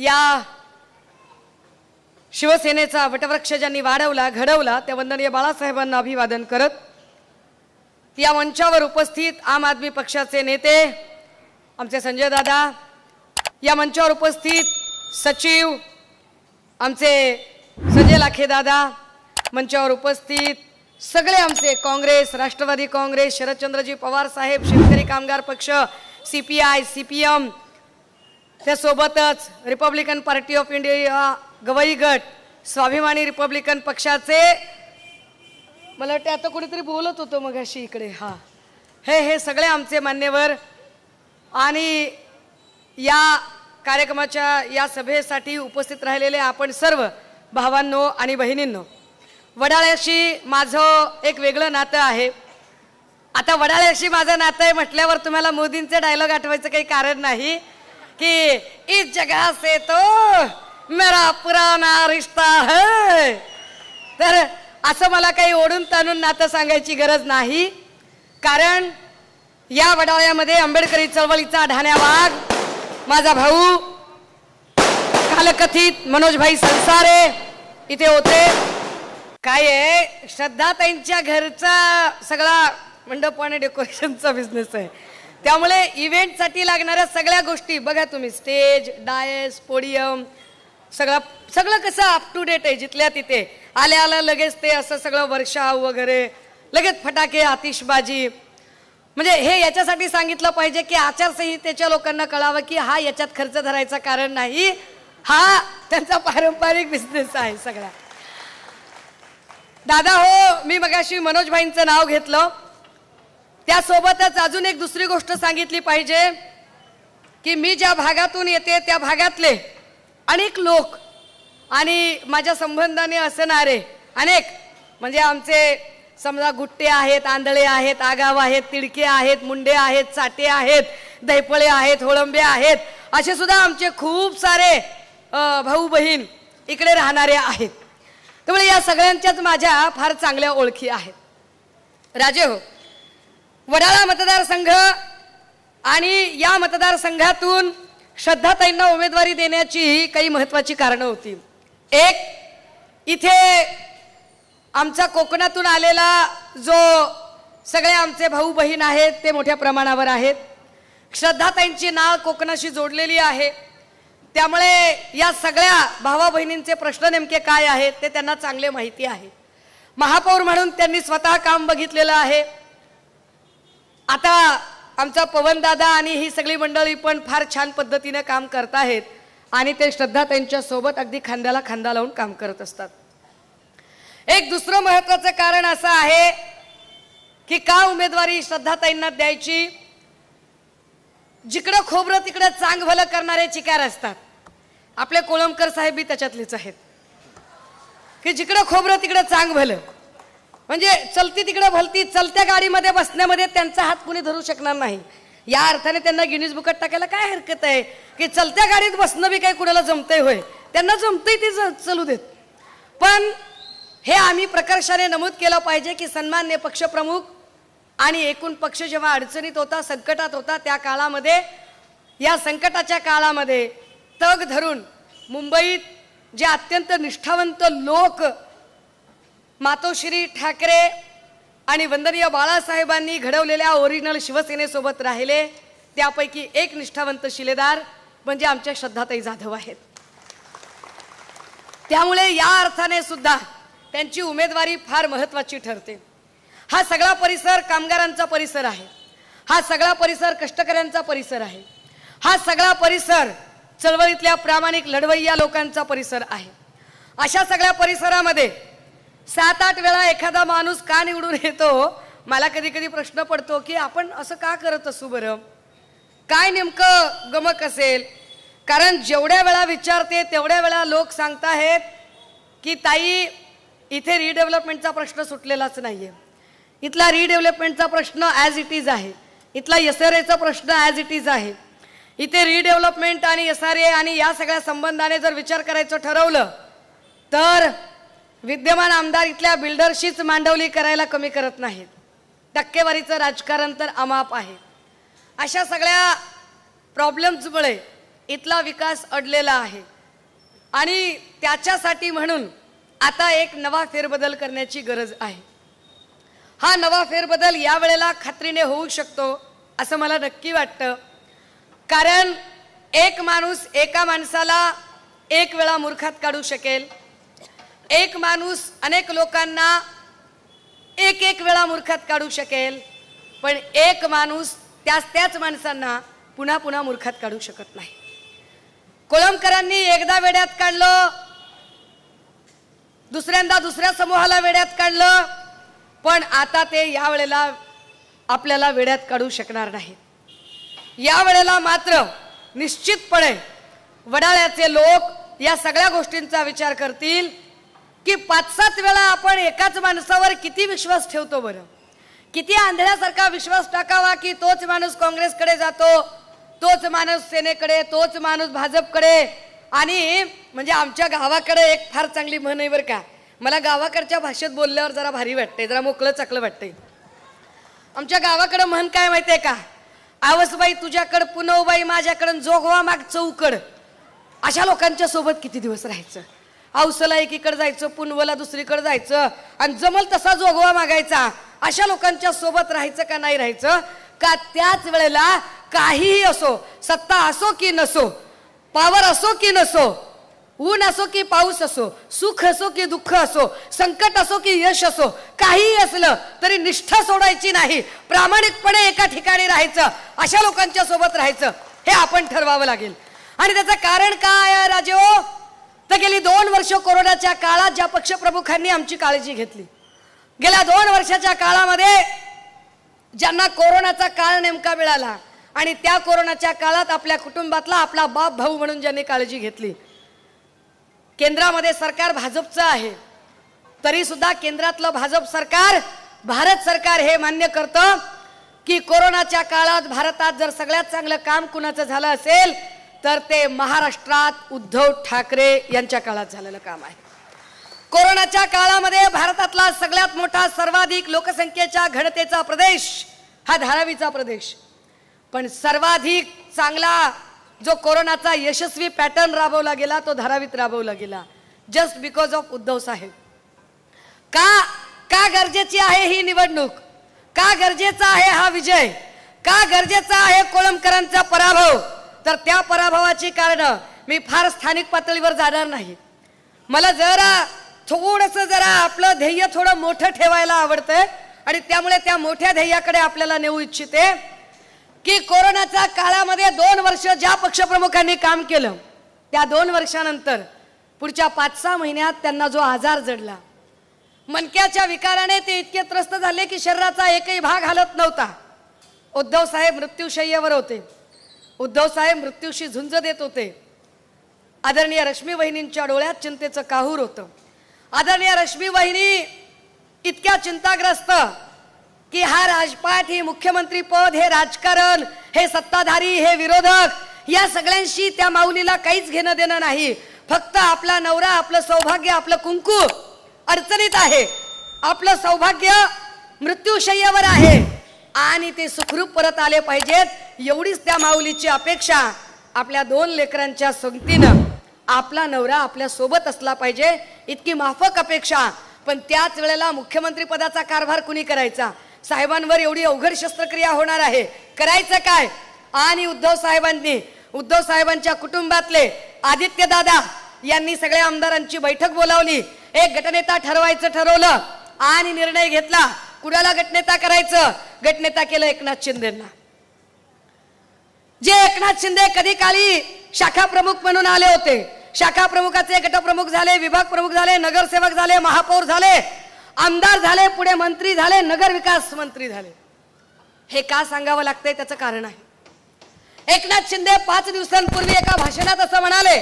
या शिवसेनेचा वटवृक्ष ज्यांनी वाढवला घडवला त्या वंदनीय बाळासाहेबांना अभिवादन करत या मंचावर उपस्थित आम आदमी पक्षाचे नेते आमचे संजय दादा, या मंचावर उपस्थित सचिव आमचे संजय लाखे दादा, मंचावर उपस्थित सगळे आमचे काँग्रेस, राष्ट्रवादी काँग्रेस, शरदचंद्रजी पवार साहेब, शेतकरी कामगार पक्ष, CPI, CPM, त्यासोबतच Republican party of India, Gavai गट, स्वाभिमानी रिपब्लिकन पक्षाचे, मला वाटतं आता कोणीतरी बोलत होतो मगाशी इकडे, हा हे सगळे आमचे मान्यवर आणि या कार्यक्रमाच्या या सभेसाठी उपस्थित राहिलेले आपण सर्व भावांनो आणि बहिणींनो, वडाळ्याशी माझं एक वेगळं नातं आहे. आता वडाळ्याशी माझं नातं आहे म्हटल्यावर तुम्हाला मोदींचे डायलॉग आठवायचं काही कारण नाही की इस जगह से तो मेरा पुराना रिश्ता है. तर असं मला काही ओढून ताणून नातं सांगायची गरज नाही, कारण या वडाळ्यामध्ये आंबेडकरी चळवळीचा ढाण्या वाघ माझा भाऊ कालकथित मनोजभाई संसारे इथे होते. काय आहे, श्रद्धाताईंच्या घरचा सगळा मंडप आणि डेकोरेशनचा बिझनेस आहे, त्यामुळे इव्हेंटसाठी लागणाऱ्या सगळ्या गोष्टी बघा तुम्ही, स्टेज, डायस, पोडियम, सगळं कसं अप टू डेट आहे. जिथल्या तिथे आल्या लगेच ते असं सगळं वर्षाव वगैरे, लगेच फटाके, आतिषबाजी, म्हणजे हे याच्यासाठी सांगितलं पाहिजे की आचारसंहितेच्या लोकांना कळावं की हा याच्यात खर्च धरायचा कारण नाही, हा त्यांचा पारंपरिक बिझनेस आहे सगळा. दादा हो, मी मगाशी मनोजभाईंचं नाव घेतलं, त्यासोबतच अजून एक दुसरी गोष्ट सांगितली पाहिजे की मी ज्या भागातून येते त्या भागातले अनेक लोक आणि माझ्या संबंधाने असणारे अनेक, म्हणजे आमचे समजा गुट्टे आहेत, आंधळे आहेत, आगाव आहेत, तिडके आहेत, मुंडे आहेत, चाटे आहेत, दैपळे आहेत, होळंबे आहेत, असे सुद्धा आमचे खूप सारे भाऊ बहीण इकडे राहणारे आहेत. त्यामुळे या सगळ्यांच्याच माझ्या फार चांगल्या ओळखी आहेत. राजे हो, वडाळा मतदारसंघ आणि या मतदारसंघातून श्रद्धाताईंना उमेदवारी देण्याची काही महत्त्वाची कारणं होती. एक, इथे आमचा कोकणातून आलेला जो सगळे आमचे भाऊ बहीण आहेत ते मोठ्या प्रमाणावर आहेत. श्रद्धाताईंची नाळ कोकणाशी जोडलेली आहे, त्यामुळे या सगळ्या भावा बहिणींचे प्रश्न नेमके काय आहेत ते त्यांना चांगले माहिती आहे. महापौर म्हणून त्यांनी स्वतः काम बघितलेलं आहे. आता आमचा पवन दादा आणि ही सगळी मंडळी पण फार छान पद्धतीने काम करत आहेत आणि ते श्रद्धाताईंच्या सोबत अगदी खांद्याला खांदा लावून काम करत असतात. एक दुसरं महत्त्वाचं कारण असं आहे की का उमेदवारी श्रद्धाताईंना द्यायची, जिकडं खोबरं तिकडं चांग भलं करणारे चिकार असतात. आपले कोळंबकर साहेब बी त्याच्यातलेच आहेत की जिकडं खोबरं तिकडं चांग भलं, म्हणजे चलती तिकडं भलती, चलत्या गाडीमध्ये बसण्यामध्ये त्यांचा हात कुणी धरू शकणार नाही. या अर्थाने त्यांना गिनीज बुकात टाकायला काय हरकत आहे की चलत्या गाडीत बसणं बी काही कुणाला जमतंय होय, त्यांना जमतंय ते चलू देत. पण हे आम्ही प्रकर्षाने नमूद केलं पाहिजे की सन्मान्य पक्षप्रमुख आणि एकूण पक्ष जेव्हा अडचणीत होता, संकटात होता, त्या काळामध्ये, या संकटाच्या काळामध्ये तग धरून मुंबईत जे अत्यंत निष्ठावंत लोक मातोश्री ठाकरे आणि वंदनीय बाळासाहेबांनी घडवलेल्या ओरिजिनल शिवसेनेसोबत राहिले, त्यापैकी एक निष्ठावंत शिलेदार म्हणजे आमच्या श्रद्धाताई जाधव आहेत. त्यामुळे या अर्थाने सुद्धा त्यांची उमेदवारी फार महत्त्वाची ठरते. हा सगळा परिसर कामगारांचा परिसर आहे, हा सगळा परिसर कष्टकऱ्यांचा परिसर आहे, हा सगळा परिसर चळवळीतल्या प्रामाणिक लढवय्या लोकांचा परिसर आहे. अशा सगळ्या परिसरामध्ये 7-8 वेळा एखादा माणूस का निवडून येतो, मला कधी कधी प्रश्न पडतो की आपण असं का करत असू बरं, काय नेमकं गमक असेल. कारण जेवढ्या वेळा विचारते तेवढ्या वेळा लोक सांगताहेत की ताई इथे रिडेव्हलपमेंटचा प्रश्न सुटलेलाच नाहीये, इथला रिडेव्हलपमेंटचा प्रश्न ॲज इट इज आहे, इथला SRAचा प्रश्न ॲज इट इज आहे. इथे रिडेव्हलपमेंट आणि SRA आणि या सगळ्या संबंधाने जर विचार करायचं ठरवलं तर विद्यमान आमदार इथल्या बिल्डरशीच मांडवली करायला कमी करत नाहीत. टक्केवारीचं राजकारण तर अमाप आहे. अशा सगळ्या प्रॉब्लेम्समुळे इथला विकास अडलेला आहे आणि त्याच्यासाठी म्हणून आता एक नवा फेरबदल करण्याची गरज आहे। हा नवा फेरबदल या वेळेला खात्रीने होऊ शकतो असं मला नक्की वाटतं, कारण एक माणूस एका माणसाला एक वेळा मूर्खात काढू शकेल, एक माणूस अनेक लोकांना एक वेळा मूर्खात काढू शकेल, पण एक माणूस त्याच माणसांना पुन्हा पुन्हा मूर्खात काढू शकत नाही। कोळंबकरांनी एकदा वेड्यात काढलं, दुसऱ्यांदा दुसऱ्या समूहाला वेड्यात काढलं, पण आता ते या वेळेला आपल्याला वेड्यात काढू शकणार नाही। या वेळेला मात्र निश्चितपणे वडाळ्याचे लोक या सगळ्या गोष्टींचा विचार करतील की 5-7 वेळा आपण एकाच माणसावर किती विश्वास ठेवतो बरं, किती आंधळ्यासारखा विश्वास टाकावा की तोच माणूस काँग्रेसकडे जातो, तोच माणूस सेनेकडे, तोच माणूस भाजपकडे। आणि म्हणजे आमच्या गावाकडे एक फार चांगली म्हण आहे बरं का, मला गावाकडच्या भाषेत बोलल्यावर जरा भारी वाटते, जरा मोकळं चाकलं वाटते। आमच्या गावाकडे म्हण काय माहितीये का, आवसबाई तुझ्याकडं पुनवबाई माझ्याकडं जोगवा माग चौकड। अशा लोकांच्या सोबत किती दिवस राहायचं, औसला एकीकडे जायचं, पुनवला दुसरीकडे जायचं आणि जमल तसा जोगवा मागायचा। अशा लोकांच्या सोबत राहायचं का नाही राहायचं का? त्याच वेळेला काहीही असो, सत्ता असो की नसो, पावर असो की नसो, ऊन असो की पाऊस असो, सुख असो की दुःख असो, संकट असो की यश असो, काहीही असलं तरी निष्ठा सोडायची नाही, प्रामाणिकपणे एका ठिकाणी राहायचं, अशा लोकांच्या सोबत राहायचं हे आपण ठरवावं लागेल। आणि त्याचं कारण काय आहे राजेओ, तर गेली 2 वर्ष कोरोनाच्या काळात ज्या पक्षप्रमुखांनी आमची काळजी घेतली, गेल्या 2 वर्षाच्या काळामध्ये ज्यांना कोरोनाचा काळ नेमका मिळाला आणि त्या कोरोनाच्या काळात आपल्या कुटुंबातला आपला बाप भाऊ म्हणून ज्यांनी काळजी घेतली। केंद्रामध्ये सरकार भाजपचं आहे, तरी सुद्धा केंद्रातलं भाजप सरकार, भारत सरकार हे मान्य करतं की कोरोनाच्या काळात भारतात जर सगळ्यात चांगलं काम कुणाचं झालं असेल तर ते महाराष्ट्रात उद्धव ठाकरे यांच्या काळात झालेलं काम आहे। कोरोनाच्या काळामध्ये भारतातला सगळ्यात मोठा सर्वाधिक लोकसंख्येच्या घनतेचा प्रदेश हा धारावीचा प्रदेश, पण सर्वाधिक चांगला जो कोरोनाचा यशस्वी पॅटर्न राबवला गेला तो धारावीत राबवला गेला, जस्ट बिकॉज ऑफ उद्धव साहेब। का गरजेची आहे ही निवडणूक, का गरजेचा आहे हा विजय, का गरजेचा आहे कोळंबकरांचा पराभव, तर त्या पराभवाची कारण मी फार स्थानिक पातळीवर जाणार नाही। मला जरा आपलं ध्येय थोडं मोठं ठेवायला आवडतंय आणि त्यामुळे त्या मोठ्या ध्येयाकडे आपल्याला नेऊ इच्छिते की कोरोनाच्या काळामध्ये 2 वर्ष ज्या पक्षप्रमुखांनी काम केलं त्या 2 वर्षानंतर पुढच्या 5-6 महिन्यात त्यांना जो आजार जडला, मणक्याच्या विकाराने ते इतके त्रस्त झाले की शरीराचा एकही भाग हालत नव्हता। उद्धव साहेब मृत्यूशय्येवर होते, उद्धव साहेब मृत्यूशी झुंज देत होते। आदरणीय रश्मी वहिनींच्या डोळ्यात चिंतेचं काहूर होतं। आदरणीय रश्मी वहिनी इतक्या चिंताग्रस्त की हा राजपाट, हे मुख्यमंत्री पद, हे राजकारण, हे सत्ताधारी, हे विरोधक या सगळ्यांशी त्या माऊलीला काहीच घेणं देणं नाही। फक्त आपला नवरा, आपलं सौभाग्य, आपलं कुंकू अडचणीत आहे, आपलं सौभाग्य मृत्यूशय्येवर आहे आणि ते सुखरूप परत आले पाहिजेत, एवढीच त्या माऊलीची अपेक्षा। आपल्या 2 लेकरांच्या संगतीनं आपला नवरा आपल्या सोबत असला पाहिजे इतकी माफक अपेक्षा। पण त्याच वेळेला मुख्यमंत्री पदाचा कारभार कुणी करायचा, साहेबांवर एवढी अवघड शस्त्रक्रिया होणार आहे, करायचं काय? आणि उद्धव साहेबांच्या कुटुंबातले आदित्य दादा यांनी सगळ्या आमदारांची बैठक बोलावली, एक गटनेता ठरवायचं ठरवलं आणि निर्णय घेतला कुणाला गटनेता करायचं। गटनेता केलं एकनाथ शिंदेंना, जे एकनाथ शिंदे कधी काळी शाखा प्रमुख म्हणून आले होते, शाखा प्रमुखाचे गटप्रमुख झाले, विभाग प्रमुख झाले, नगरसेवक झाले, महापौर झाले, आमदार झाले, पुढे मंत्री झाले, नगर विकास मंत्री झाले। हे का सांगावं लागतंय त्याचं कारण आहे। एकनाथ शिंदे 5 दिवसांपूर्वी एका भाषणात असं म्हणाले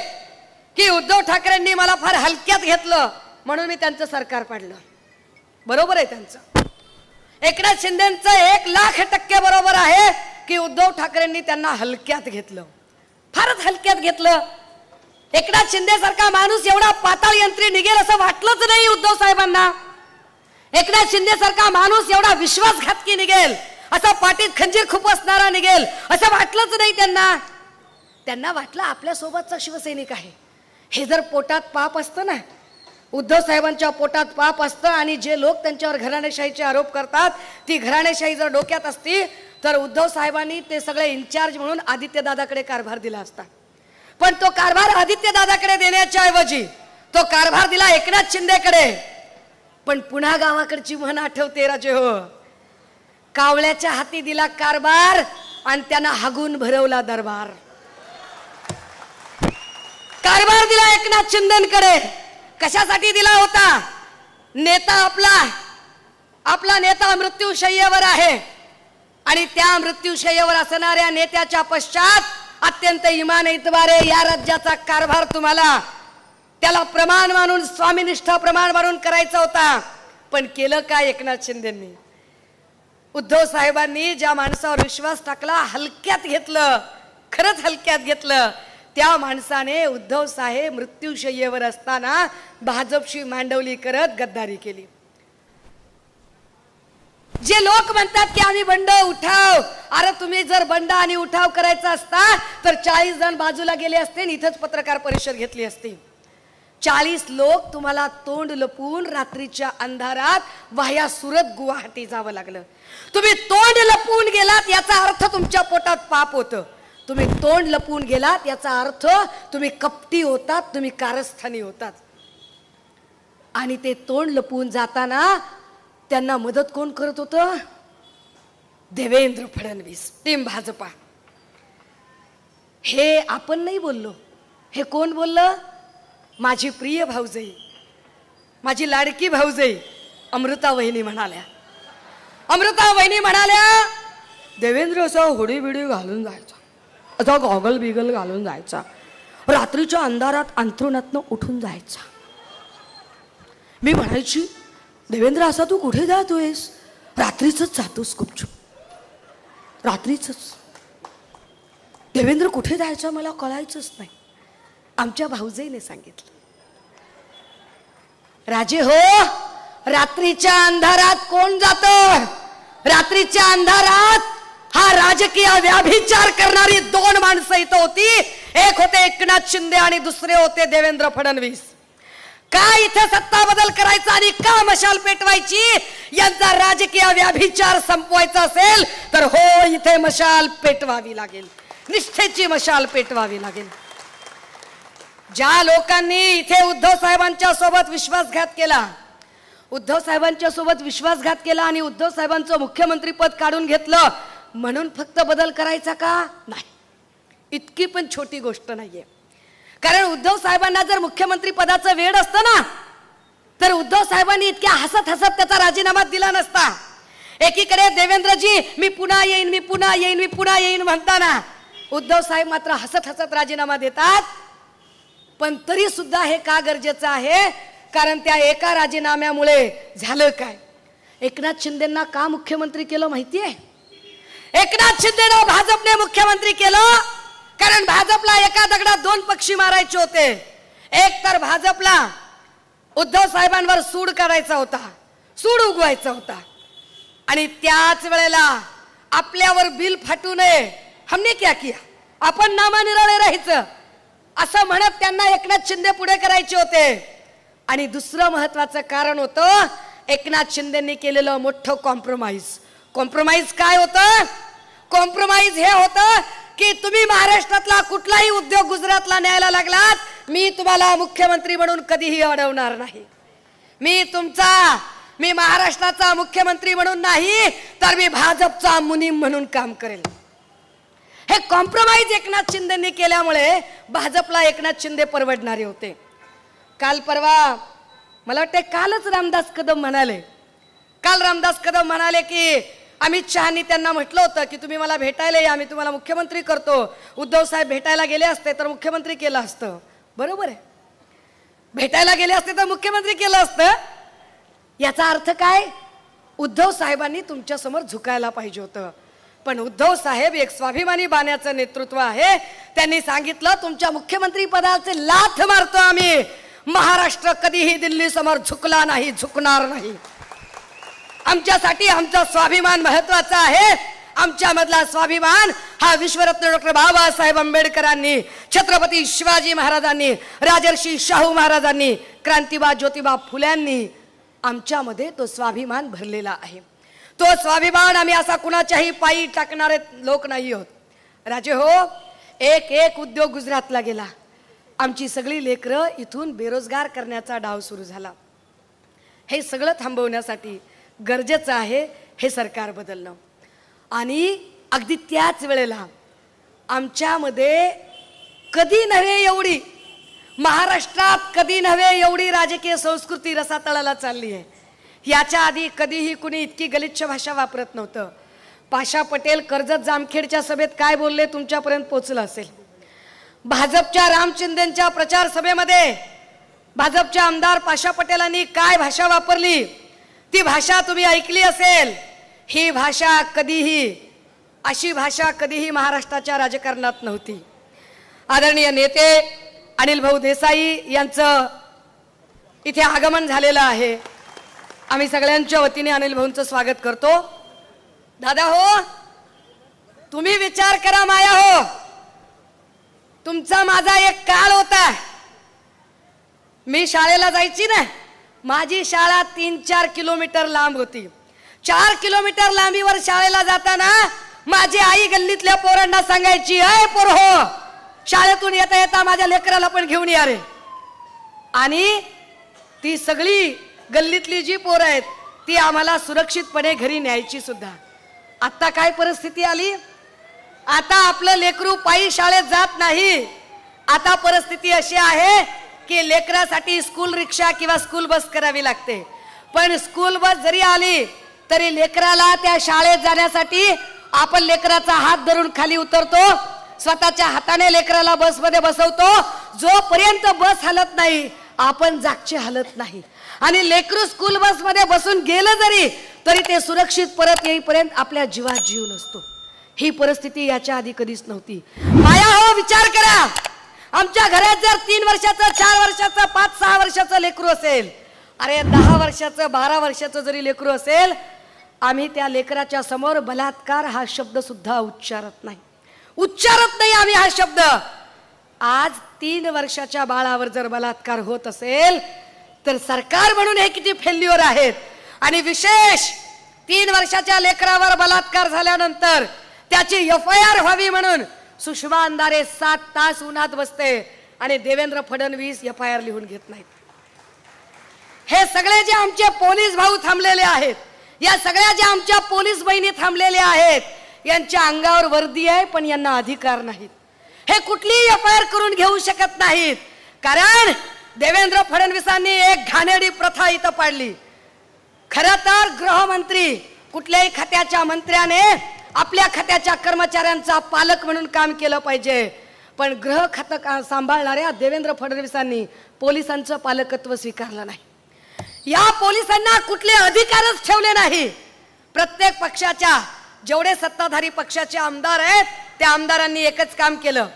की उद्धव ठाकरेंनी मला फार हलक्यात घेतलं म्हणून मी त्यांचं सरकार पाडलं। बरोबर आहे त्यांचं, एकनाथ शिंदेंचं 1,00,000% बरोबर आहे की उद्धव ठाकरेंनी त्यांना हलक्यात घेतलं, फारच हलक्यात घेतलं। एकनाथ शिंदे सारखा माणूस एवढा पाताळ यंत्री निघेल असं वाटलंच नाही उद्धव साहेबांना। एकनाथ शिंदे सारखा माणूस एवढा विश्वासघातकी निघेल, असा पाठीत खंजीर खुपसणारा निघेल असं वाटलंच नाही त्यांना। त्यांना वाटलं आपल्या सोबतचा शिवसैनिक आहे. हे जर पोटात पाप असतं ना, उद्धव साहेबांच्या पोटात पाप असतं आणि जे लोक त्यांच्यावर घराणेशाहीचे आरोप करतात ती घराणेशाही जर डोक्यात असती तर उद्धव साहेबांनी ते सगळे इन्चार्ज म्हणून आदित्यदादाकडे कारभार दिला असता. पण तो कारभार आदित्यदादाकडे देण्याच्या ऐवजी तो कारभार दिला एकनाथ शिंदेकडे. पण पुन्हा गावाकडची म्हण आठवते राजे हो, कावळ्याच्या हाती दिला कारभार आणि त्यांना हागून भरवला दरबार. कारभार दिला एकनाथ शिंदेकडे. कशासाठी दिला होता? नेता आपला नेता मृत्यूशय्येवर आहे आणि त्या मृत्यूशय्येवर असणाऱ्या नेत्याच्या पश्चात अत्यंत इमानईद्वारे या राज्याचा कारभार तुम्हाला त्याला प्रमाण मानून स्वामीनिष्ठा प्रमाण मानून करायचा होता. पण केलं काय एकनाथ शिंदेंनी? उद्धव साहेबांनी ज्या माणसावर विश्वास टाकला हलक्यात घेतलं, खरंच हलक्यात घेतलं. त्या माणसाने उद्धव साहेब मृत्यूशय्येवर असताना भाजपशी मांडवली करत गद्दारी केली. जे लोक म्हणतात की आम्ही बंड उठाव, अरे तुम्ही जर बंड आणि उठाव करायचा असता तर 40 जण बाजूला गेले असते आणि इथंच पत्रकार परिषद घेतली असती. 40 लोक तुम्हाला तोंड लपवून रात्रीच्या अंधारात वाया सुरत गुवाहाटी जावं लागलं. तुम्ही तोंड लपवून गेलात याचा अर्थ तुमच्या पोटात पाप होतं. तुम्ही तोंड लपवून गेलात याचा अर्थ तुम्ही कपटी होतात, तुम्ही कारस्थानी होतात. आणि ते तोंड लपवून जाताना त्यांना मदत कोण करत होतं? देवेंद्र फडणवीस, टीम भाजपा. हे आपण नाही बोललो, हे कोण बोललं? माझी प्रिय भाऊजाई, माझी लाडकी भाऊजाई अमृता वहिनी म्हणाल्या. अमृता वहिनी म्हणाल्या देवेंद्र असा होडी बिडी घालून जायचा, असा गॉगल बिगल घालून जायचा, रात्रीच्या अंधारात अंथरुणातनं उठून जायचा. मी म्हणायची देवेंद्र असा तू कुठे जातोयस? रात्रीच जातोस गुपचूप, रात्रीच. देवेंद्र कुठे जायचं मला कळायचंच नाही. आमच्या भाऊजाईने सांगितलं. राजे हो, रात्रीच्या अंधारात कोण जातं? रात्रीच्या अंधारात हा राजकीय व्याभिचार करणारी 2 माणसं इथं होती. एक होते एकनाथ शिंदे आणि दुसरे होते देवेंद्र फडणवीस. का इथे सत्ता बदल करायचा आणि का मशाल पेटवायची? यांचा राजकीय व्याभिचार संपवायचा असेल तर हो, इथे मशाल पेटवावी लागेल, निष्ठेची मशाल पेटवावी लागेल. ज्या लोकांनी इथे उद्धव साहेबांच्या सोबत विश्वासघात केला, उद्धव साहेबांच्या सोबत विश्वासघात केला आणि उद्धव साहेबांचं मुख्यमंत्री पद काढून घेतलं म्हणून फक्त बदल करायचा का? नाही, इतकी पण छोटी गोष्ट नाहीये. कारण उद्धव साहेबांना जर मुख्यमंत्री पदाचं वेड असतं ना तर उद्धव साहेबांनी इतक्या हसत हसत त्याचा राजीनामा दिला नसता. एकीकडे देवेंद्रजी मी पुन्हा येईन, मी पुन्हा येईन, मी पुन्हा येईन म्हणताना उद्धव साहेब मात्र हसत हसत राजीनामा देतात. पण तरी सुद्धा हे का गरजेचं आहे? कारण त्या एका राजीनाम्यामुळे झालं काय? एकनाथ शिंदेंना का मुख्यमंत्री केलं माहितीये? एकनाथ शिंदेना भाजपने मुख्यमंत्री केलं कारण भाजपला एका दगडात 2 पक्षी मारायचे होते. एक तर भाजपला उद्धव साहेबांवर सूड करायचा होता, सूड उगवायचा होता आणि त्याच वेळेला आपल्यावर बिल फाटू नये, हमने क्या किया, आपण नामानिराळे राहायचं असं म्हणत त्यांना एकनाथ शिंदे पुढे करायचे होते. आणि दुसरं महत्वाचं कारण होतं एकनाथ शिंदेंनी केलेलं मोठं कॉम्प्रोमाइज. कॉम्प्रोमाइज काय होतं? कॉम्प्रोमाइज हे होतं की तुम्ही महाराष्ट्रातला कुठलाही उद्योग गुजरातला न्यायला लागलात, मी तुम्हाला मुख्यमंत्री म्हणून कधीही अडवणार नाही. मी महाराष्ट्राचा मुख्यमंत्री म्हणून नाही तर मी भाजपचा मुनीम म्हणून काम करेल. हे कॉम्प्रोमाइज एकनाथ शिंदेंनी केल्यामुळे भाजपला एकनाथ शिंदे परवडणारे होते. काल परवा मला वाटते कालच रामदास कदम म्हणाले की अमित शहानी त्यांना म्हटलं होतं की तुम्ही मला भेटायला या, मी तुम्हाला मुख्यमंत्री करतो. उद्धव साहेब भेटायला गेले असते तर मुख्यमंत्री केलं असतं. बरोबर आहे, भेटायला गेले असते तर मुख्यमंत्री केलं असतं. याचा अर्थ काय? उद्धव साहेबांनी तुमच्या समोर झुकायला पाहिजे होतं. पण उद्धव साहेब एक स्वाभिमानी बाण्याचं नेतृत्व आहे. त्यांनी सांगितलं तुमच्या मुख्यमंत्री पदाचे लाथ मारतो आम्ही, महाराष्ट्र कधीही दिल्ली समोर झुकला नाही, झुकणार नाही. आमच्यासाठी आमचा स्वाभिमान महत्वाचा आहे. आमच्यामधला स्वाभिमान हा विश्वरत्न डॉक्टर बाबासाहेब आंबेडकरांनी, छत्रपती शिवाजी महाराजांनी, राजर्षी शाहू महाराजांनी, क्रांतिबा ज्योतिबा फुल्यांनी आमच्यामध्ये तो स्वाभिमान भरलेला आहे. तो स्वाभिमान आम्ही असा कुणाच्याही पायी टाकणारे लोक नाही आहोत. राजे हो, एक एक उद्योग गुजरातला गेला. आमची सगळी लेकरं इथून बेरोजगार करण्याचा डाव सुरू झाला. हे सगळं थांबवण्यासाठी गरजेचं आहे हे सरकार बदलणं. आणि अगदी त्याच वेळेला आमच्यामध्ये कधी नव्हे एवढी, महाराष्ट्रात कधी नव्हे एवढी राजकीय संस्कृती रसातळाला चालली आहे. याच्या आधी कधीही कुणी इतकी गलिच्छ भाषा वापरत नव्हतं. पाशा पटेल कर्जत जामखेडच्या सभेत काय बोलले तुमच्यापर्यंत पोहोचलं असेल. भाजपच्या रामचंद्रांच्या प्रचार सभेमध्ये भाजपच्या आमदार पाशा पटेलांनी काय भाषा वापरली ती भाषा तुम्ही ऐकली असेल. ही भाषा कधीही, अशी भाषा कधीही महाराष्ट्राच्या राजकारणात नव्हती. आदरणीय नेते अनिल भाऊ देसाई यांचं इथे आगमन झालेलं आहे. आम्ही सगळ्यांच्या वतीने अनिल भाऊंचं स्वागत करतो. दादा हो, तुम्ही विचार करा माया हो, तुमचा माझा एक काळ होता. मी शाळेला जायची ना, माझी शाळा 3-4 किलोमीटर लांब होती. 4 किलोमीटर लांबीवर शाळेला जाताना माझी आई गल्लीतल्या पोरांना सांगायची, अय पोर हो, शाळेतून येता येता माझ्या लेकराला पण घेऊन या रे. आणि ती सगळी गल्लीतली जी पोरं आहेत ती आम्हाला सुरक्षितपणे घरी न्यायची सुद्धा. आता काय परिस्थिती आली, आता आपलं लेकरू पायी शाळेत जात नाही. आता परिस्थिती अशी आहे की लेकरासाठी स्कूल रिक्षा किंवा स्कूल बस करावी लागते. पण स्कूल बस जरी आली तरी लेकराला त्या शाळेत जाण्यासाठी आपण लेकराचा हात धरून खाली उतरतो, स्वतःच्या हाताने लेकराला बसमध्ये बसवतो. जोपर्यंत बस हलत नाही आपण जागचे हलत नाही. आणि लेकरू स्कूल बस मध्ये बसून गेलं जरी तरी ते सुरक्षित परत येईपर्यंत आपल्या जीवात जीव नसतो. ही परिस्थिती याच्या आधी कधीच नव्हती. माया हो, विचार करा, आमच्या घरात जर 3 वर्षाचं, 4 वर्षाचं, 5-6 वर्षाचं लेकरू असेल, अरे 10 वर्षाचं, 12 वर्षाचं जरी लेकरू असेल, आम्ही त्या लेकराच्या समोर बलात्कार हा शब्द सुद्धा उच्चारत नाही आम्ही हा शब्द. आज 3 वर्षाच्या बाळावर जर बलात्कार होत असेल तर सरकार म्हणून हे किती फेल्युअर आहेत. आणि विशेष 3 वर्षाच्या लेकरावर बलात्कार झाल्यानंतर त्याची FIR व्हावी म्हणून सुषमा अंधारे 7 तास उन्हात बसते आणि देवेंद्र फडणवीस FIR लिहून घेत नाहीत. हे सगळे जे आमचे पोलीस भाऊ थांबलेले आहेत, या सगळ्या ज्या आमच्या पोलीस बहिणी थांबलेल्या आहेत, यांच्या अंगावर वर्दी आहे पण यांना अधिकार नाहीत. हे कुठलीही FIR करून घेऊ शकत नाहीत. कारण देवेंद्र फडणवीसांनी एक घाणेरडी प्रथा इथं पाडली. खरं तर गृहमंत्री, कुठल्याही खात्याच्या मंत्र्याने आपल्या खात्याच्या कर्मचाऱ्यांचा पालक म्हणून काम केलं पाहिजे. पण गृह खातं सांभाळणाऱ्या देवेंद्र फडणवीसांनी पोलिसांचं पालकत्व स्वीकारलं नाही. या पोलिसांना कुठले अधिकारच ठेवले नाही. प्रत्येक पक्षाच्या जेवढे सत्ताधारी पक्षाचे आमदार आहेत त्या आमदारांनी एकच काम केलं,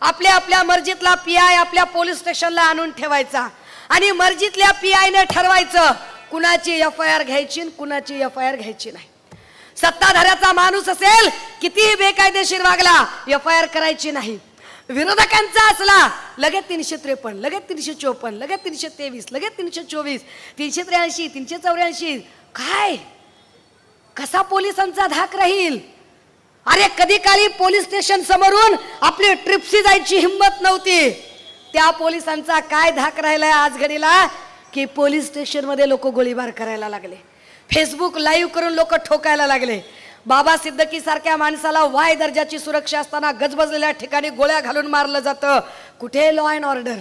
आपल्या आपल्या मर्जीतला PI आपल्या पोलीस स्टेशनला आणून ठेवायचा आणि मर्जीतल्या PI ने ठरवायचं कुणाची FIR घ्यायची कुणाची FIR घ्यायची नाही. सत्ताधाऱ्याचा माणूस असेल कितीही बेकायदेशीर वागला FIR करायची नाही. विरोधकांचा असला लगेच 353, लगेच 354, लगेच 323, लगेच 324, 383, 384. काय कसा पोलिसांचा धाक राहील. अरे कधी काळी पोलीस स्टेशन समोरून आपली ट्रिप्सी जायची हिंमत नव्हती. त्या पोलिसांचा काय धाक राहिलाय आज घडीला की पोलीस स्टेशन मध्ये लोक गोळीबार करायला लागले, फेसबुक लाईव्ह करून लोक ठोकायला लागले. बाबा सिद्दकी सारख्या माणसाला वाय दर्जाची सुरक्षा असताना गजबजलेल्या ठिकाणी गोळ्या घालून मारलं जातं. कुठे लॉ अँड ऑर्डर,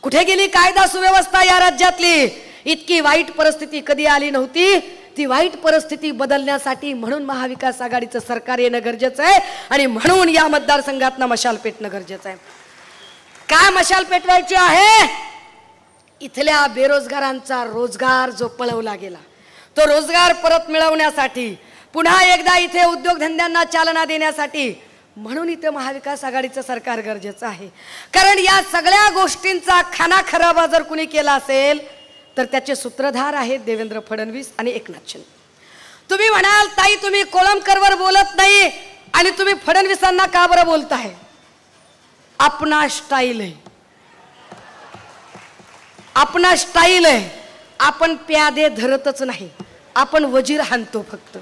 कुठे गेली कायदा सुव्यवस्था या राज्यातली. इतकी वाईट परिस्थिती कधी आली नव्हती. ती वाईट परिस्थिती बदलण्यासाठी म्हणून महाविकास आघाडीचं सरकार येणं गरजेचं आहे आणि म्हणून या मतदारसंघातनं मशाल पेटणं गरजेचं आहे. काय मशाल पेटवायची आहे? इथल्या बेरोजगारांचा रोजगार जो पळवला गेला तो रोजगार परत मिळवण्यासाठी, पुन्हा एकदा इथे उद्योगधंद्यांना चालना देण्यासाठी म्हणून इथे महाविकास आघाडीचं सरकार गरजेचं आहे. कारण या सगळ्या गोष्टींचा खानाखराबा जर कुणी केला असेल तर त्याचे सूत्रधार आहेत देवेंद्र फडणवीस आणि एकनाथ शिंदे. तुम्ही म्हणाल ताई तुम्ही कोळंबकरवर बोलत नाही आणि तुम्ही फडणवीसांना का बरं बोलताय? आपणा स्टाईल आहे, आपणा स्टाईल आहे. आपण प्यादे धरतच नाही, आपण वजीर हाणतो. फक्त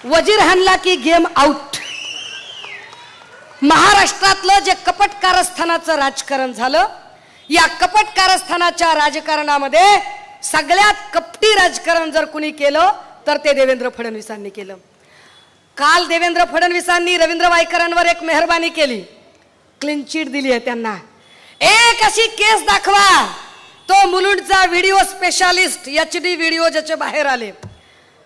वजीर हाणला की गेम आउट. महाराष्ट्रातलं जे कपट कारस्थानाचं राजकारण झालं, या कपट कारस्थानाच्या राजकारणामध्ये सगळ्यात कपटी राजकारण जर कुणी केलं तर ते देवेंद्र फडणवीसांनी केलं. काल देवेंद्र फडणवीसांनी रवींद्र वायकरांवर एक मेहरबानी केली, क्लीन चिट दिली आहे त्यांना. एक अशी केस दाखवा, तो मुलुंडचा व्हिडिओ स्पेशालिस्ट HD व्हिडिओ ज्याचे बाहेर आले,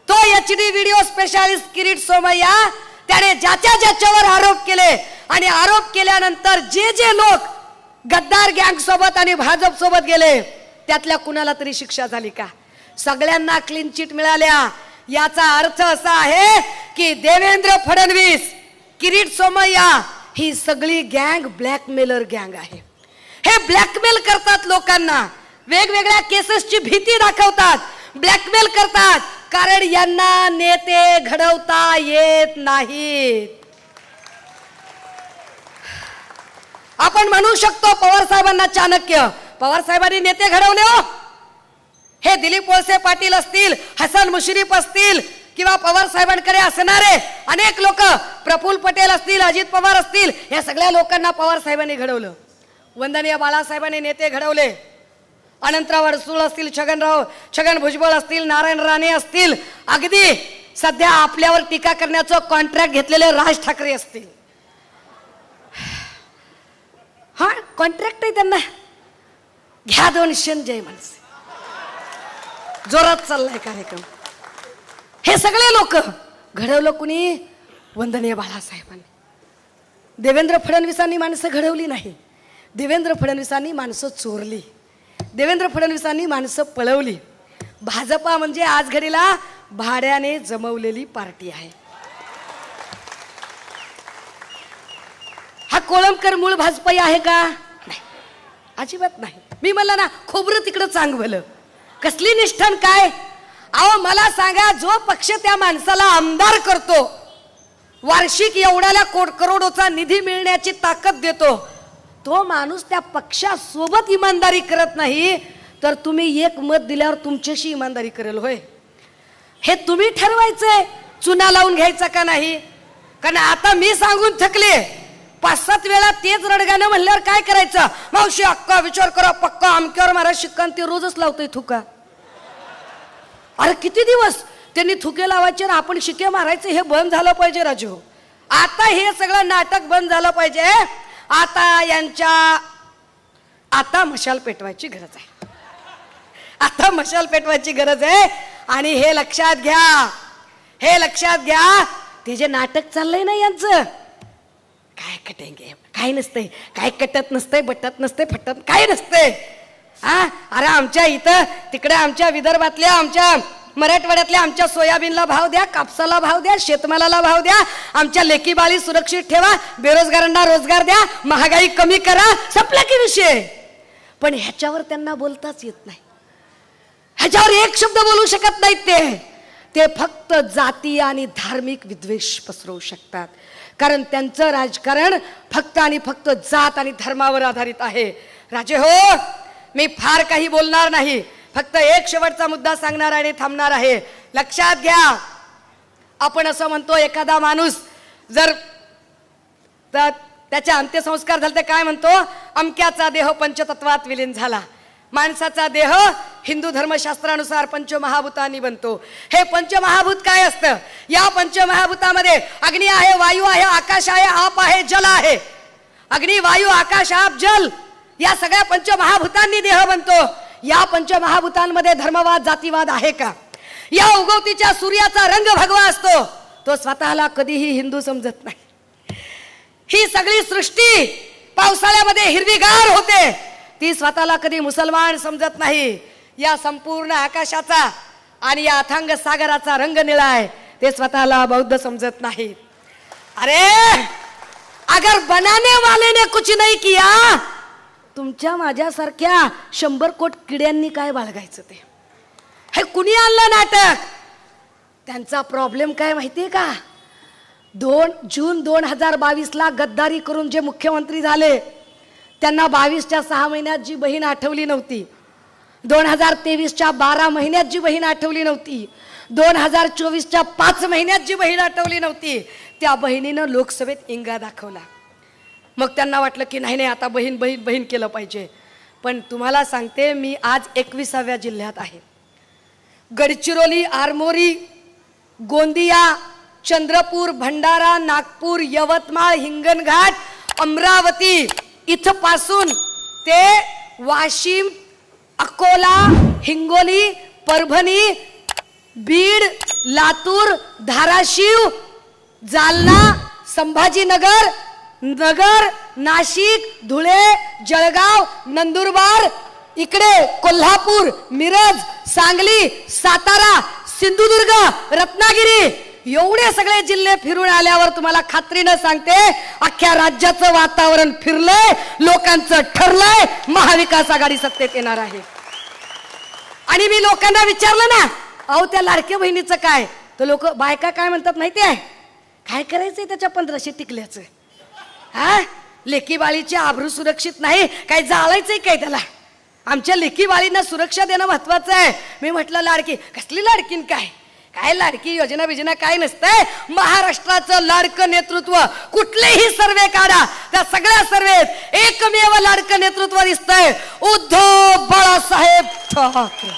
तो HD video specialist Kirit Somaiya, त्याने ज्याच्या ज्याच्यावर आरोप केले आणि आरोप केल्यानंतर जे जे लोक गद्दार गँग सोबत आणि भाजप सोबत गेले त्यातल्या कुणाला तरी शिक्षा झाली का? सगळ्यांना क्लीन चिट मिळाल्या. याचा अर्थ असा आहे की देवेंद्र फडणवीस, किरीट सोमय्या ही सगळी गँग ब्लॅकमेलर गँग आहे. हे ब्लॅकमेल करतात लोकांना, वेगवेगळ्या केसेसची भीती दाखवतात, ब्लॅकमेल करतात, कारण यांना नेते घडवता येत नाहीत. आपण म्हणू शकतो पवार साहेबांना चाणक्य, पवार साहेबांनी नेते घडवले हो. हे दिलीप वळसे पाटील असतील, हसन मुश्रीफ असतील किंवा पवार साहेबांकडे असणारे अनेक लोक, प्रफुल्ल पटेल असतील, अजित पवार असतील, या सगळ्या लोकांना पवार साहेबांनी घडवलं. वंदनीय बाळासाहेबांनी नेते घडवले. अनंतराव अडसूळ असतील, छगन भुजबळ असतील, नारायण राणे असतील, अगदी सध्या आपल्यावर टीका करण्याचं कॉन्ट्रॅक्ट घेतलेले राज ठाकरे असतील. हा कॉन्ट्रॅक्ट आहे त्यांना, घ्या 200 जय माणसे, जोरात चाललाय कार्यक्रम. हे सगळे लोक घडवलं कुणी? वंदनीय बाळासाहेबांनी. देवेंद्र फडणवीसांनी माणसं घडवली नाही, देवेंद्र फडणवीसांनी माणसं चोरली, देवेंद्र फडणवीसांनी माणसं पळवली. भाजपा म्हणजे आज घडीला भाड्याने जमवलेली पार्टी आहे. हा कोळंबकर मूळ भाजपाई आहे का? नाही, अजिबात नाही. मी म्हणलं ना, खोबरं तिकडं चांगवलं, कसली निष्ठन काय? अहो मला सांगा, जो पक्ष त्या माणसाला आमदार करतो, वार्षिक एवढ्याला करोडोचा निधी मिळण्याची ताकद देतो, तो माणूस त्या पक्षासोबत इमानदारी करत नाही, तर तुम्ही एक मत दिल्यावर तुमच्याशी इमानदारी करेल होय? हे तुम्ही ठरवायचंय चुना लावून घ्यायचा का नाही. कारण आता मी सांगून थकले, 5-7 वेळा तेच रडगाणं म्हणल्यावर काय करायचं? मावशी अक्का विचार करा पक्का, आमक्यावर महाराज शिक्का, ते रोजच लावतोय थुका. अरे किती दिवस त्यांनी थुके लावायचे, आपण शिके मारायचे, हे बंद झालं पाहिजे राजू. आता हे सगळं नाटक बंद झालं पाहिजे. आता मशाल पेटवायची गरज आहे, आता मशाल पेटवायची गरज आहे. आणि हे लक्षात घ्या, हे लक्षात घ्या, ते जे नाटक चाललंय ना यांचं, काय कटेंगे, काय नसतंय, काय कटत नसतंय, बटत नसतंय, फटत काय नसतंय. अरे आमच्या इथं तिकडे आमच्या विदर्भातल्या, आमच्या मराठवाड्यातल्या आमच्या सोयाबीनला भाव द्या, कापसाला भाव द्या, शेतमालाला भाव द्या, आमच्या लेकी बाळी सुरक्षित ठेवा, बेरोजगारांना रोजगार द्या, महागाई कमी करा, संपला की विषय. पण ह्याच्यावर त्यांना बोलताच येत नाही, ह्याच्यावर एक शब्द बोलू शकत नाहीत. ते फक्त जाती आणि धार्मिक विद्वेष पसरवू शकतात, कारण त्यांचं राजकारण फक्त आणि फक्त जात आणि धर्मावर आधारित आहे. राजे हो, मी फार काही बोलणार नाही, फक्त एक शेवटचा मुद्दा सांगणार आणि थांबणार आहे. लक्षात घ्या, आपण असं म्हणतो एखादा माणूस जर त्याच्या अंत्यसंस्कार झाले तर काय म्हणतो? अमक्याचा देह पंचतत्वात विलीन झाला. माणसाचा देह हिंदू धर्मशास्त्रानुसार पंचमहाभूतांनी बनतो. हे पंचमहाभूत काय असतं? या पंचमहाभूतामध्ये अग्नी आहे, वायू आहे, आकाश आहे, आप आहे, जल आहे. अग्नी, वायू, आकाश, आप, जल या सगळ्या पंचमहाभूतांनी देह बनतो. या पंचमहाभूतांमध्ये धर्मवाद, जातीवाद आहे का? या उगवतीच्या सूर्याचा रंग भगवा असतो, तो स्वतःला कधीही हिंदू समजत नाही. ही सगळी सृष्टी पावसाळ्यामध्ये हिरवीगार होते, ती स्वतःला कधी मुसलमान समजत नाही. या संपूर्ण आकाशाचा आणि या अथांग सागराचा रंग निळा आहे, ते स्वतःला बौद्ध समजत नाही. अरे अगर बनाने वाले ने कुछ नहीं किया, तुमच्या माझ्यासारख्या 100 कोट किड्यांनी काय बाळगायचं? ते हे कुणी आणलं नाटक? त्यांचा प्रॉब्लेम काय माहितीये का? 2 जून 2022ला गद्दारी करून जे मुख्यमंत्री झाले त्यांना 22च्या 6 महिन्यात जी बहीण आठवली नव्हती, 2023च्या 12 महिन्यात जी बहीण आठवली नव्हती, 2024च्या 5 महिन्यात जी बहीण आठवली नव्हती, त्या बहिणीनं लोकसभेत इंगा दाखवला. मग त्यांना वाटलं की नाही नाही आता बहीण बहीण बहीण केलं पाहिजे. पण तुम्हाला सांगते मी आज 21व्या जिल्ह्यात आहे. गडचिरोली, आरमोरी, गोंदिया, चंद्रपूर, भंडारा, नागपूर, यवतमाळ, हिंगणघाट, अमरावती इथपासून ते वाशिम, अकोला, हिंगोली, परभणी, बीड, लातूर, धाराशिव, जालना, संभाजीनगर, नगर, नाशिक, धुळे, जळगाव, नंदुरबार, इकडे कोल्हापूर, मिरज, सांगली, सातारा, सिंधुदुर्ग, रत्नागिरी एवढे सगळे जिल्हे फिरून आल्यावर तुम्हाला खात्रीने सांगते अख्ख्या राज्याचं वातावरण फिरलंय, लोकांचं ठरलंय महाविकास आघाडी सत्तेत येणार आहे. आणि मी लोकांना विचारलं ना, अहो त्या लाडक्या बहिणीचं काय, तर लोक बायका काय म्हणतात माहिती आहे, काय करायचंय त्याच्या 1500 टिकल्याचं, हा लेकी बाळीची आबरू सुरक्षित नाही, काय जाळायचंय काय त्याला, आमच्या लेकी बाळींना सुरक्षा देणं महत्वाचं आहे. मी म्हटलं लाडकी कसली लाडकीन काय, काय लाडकी योजना बिजना काय नसतंय. महाराष्ट्राचं लाडकं नेतृत्व कुठलेही सर्वे काढा, त्या सगळ्या सर्वेत एकमेव लाडकं नेतृत्व दिसतंय, उद्धव बाळासाहेब ठाकरे.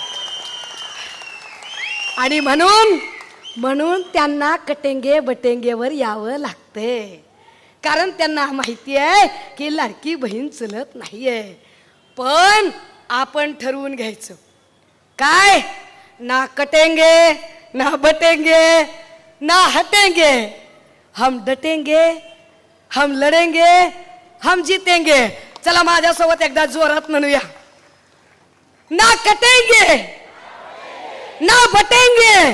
आणि म्हणून त्यांना कटेंगे बटेंगेवर यावं लागतंय, कारण त्यांना माहिती आहे की लाडकी बहीण चलत नाहीये. पण आपण ठरवून घ्यायचं काय, ना कटेंगे ना बटेंगे ना हटेंगे, हम डटेंगे, हम लढेंगे, हम जीतेंगे. चला माझ्यासोबत एकदा जोरात म्हणूया, ना कटेंगे ना बटेंगे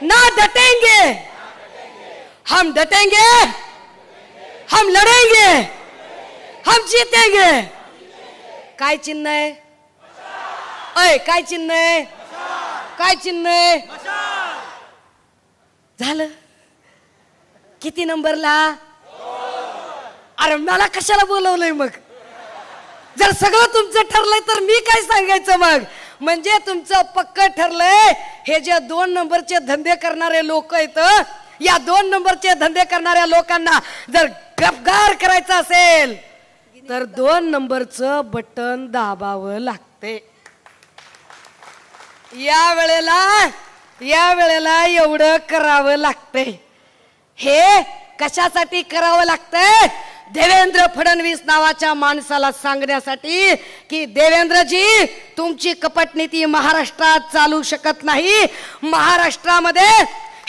ना डटेंगे, हम डटेंगे, हम लढेंगे, हम जीतेंगे. काय चिन्ह आहे, अय काय चिन्ह आहे, काय चिन्ह आहे, झालं किती नंबरला, अरे मला कशाला बोलवलंय मग, जर सगळं तुमचं ठरलंय तर मी काय सांगायचं मग. म्हणजे तुमचं पक्क ठरलंय, हे जे 2 नंबरचे धंदे करणारे लोक आहेत, या 2 नंबरचे धंदे करणाऱ्या लोकांना जर गफगार करायचं असेल तर 2 नंबरचं बटन दाबावं लागते. या वेळेला एवढं करावं लागतंय. हे कशासाठी करावं लागतंय, देवेंद्र फडणवीस नावाच्या माणसाला सांगण्यासाठी की देवेंद्रजी तुमची कपटनीती महाराष्ट्रात चालू शकत नाही. महाराष्ट्रामध्ये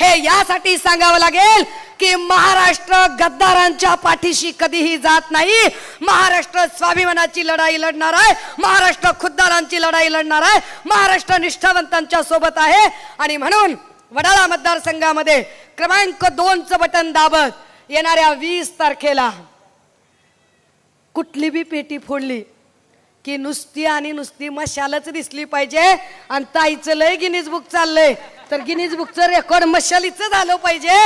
हे यासाठी सांगावं लागेल की महाराष्ट्र गद्दारांच्या पाठीशी कधीही जात नाही. महाराष्ट्र स्वाभिमानाची लढाई लढणार आहे, महाराष्ट्र खुद्दारांची लढाई लढणार आहे, महाराष्ट्र निष्ठावंतांच्या सोबत आहे. आणि म्हणून वडाळा मतदारसंघामध्ये क्रमांक 2चं बटन दाबत येणाऱ्या 20 तारखेला कुठली बी पेटी फोडली की नुसती मशालच दिसली पाहिजे. आणि ताईचं लय गिनीज बुक चाललंय, तर गिनीज बुकचं रेकॉर्ड मशालीचं झालं पाहिजे.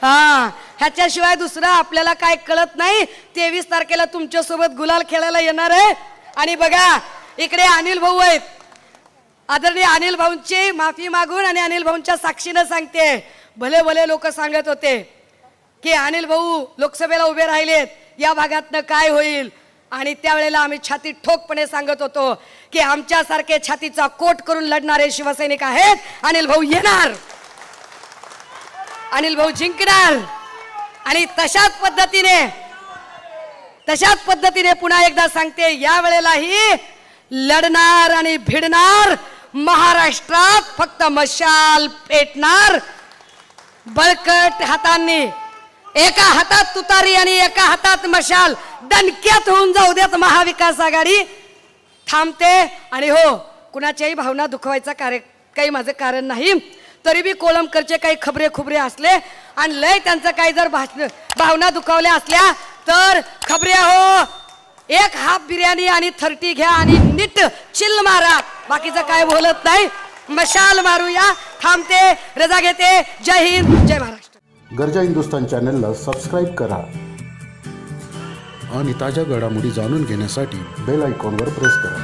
हा ह्याच्याशिवाय दुसरं आपल्याला काय कळत नाही. 23 तारखेला तुमच्या सोबत गुलाल खेळायला येणार आहे. आणि बघा इकडे अनिल भाऊ आहेत, आदरणीय अनिल भाऊंची माफी मागून आणि अनिल भाऊंच्या साक्षीनं सांगते, भले भले लोक सांगत होते की अनिल भाऊ लोकसभेला उभे राहिलेत, या भागातनं काय होईल. आणि त्यावेळेला आम्ही छाती ठोकपणे सांगत होतो की आमच्यासारखे छातीचा कोट करून लढणारे शिवसैनिक आहेत, अनिल भाऊ येणार, अनिल भाऊ जिंकणार. आणि तशाच पद्धतीने पुन्हा एकदा सांगते, या वेळेलाही लढणार आणि भिडणार, महाराष्ट्रात फक्त मशाल पेटणार. बळकट हातांनी, एका हातात तुतारी आणि एका हातात मशाल, दणक्यात होऊन जाऊ देत महाविकास आघाडी. थांबते. आणि हो कुणाच्याही भावना दुखवायचा काही माझं कारण नाही. तरी बी कोळंबकरचे काही खबरे खुबरे असले आणि लय त्यांचं काही जर भावना दुखावल्या असल्या तर खबरे हो, 1 हाफ बिर्याणी आणि 30 घ्या आणि नीट चिल मारा, बाकीचं काय बोलत नाही. मशाल मारूया. थांबते, रजा घेते. जय हिंद, जय महाराष्ट्र. गर्जा हिंदुस्तान चॅनलला सबस्क्राईब करा आणि ताज्या घडामोडी जाणून घेण्यासाठी बेल आयकॉनवर प्रेस करा.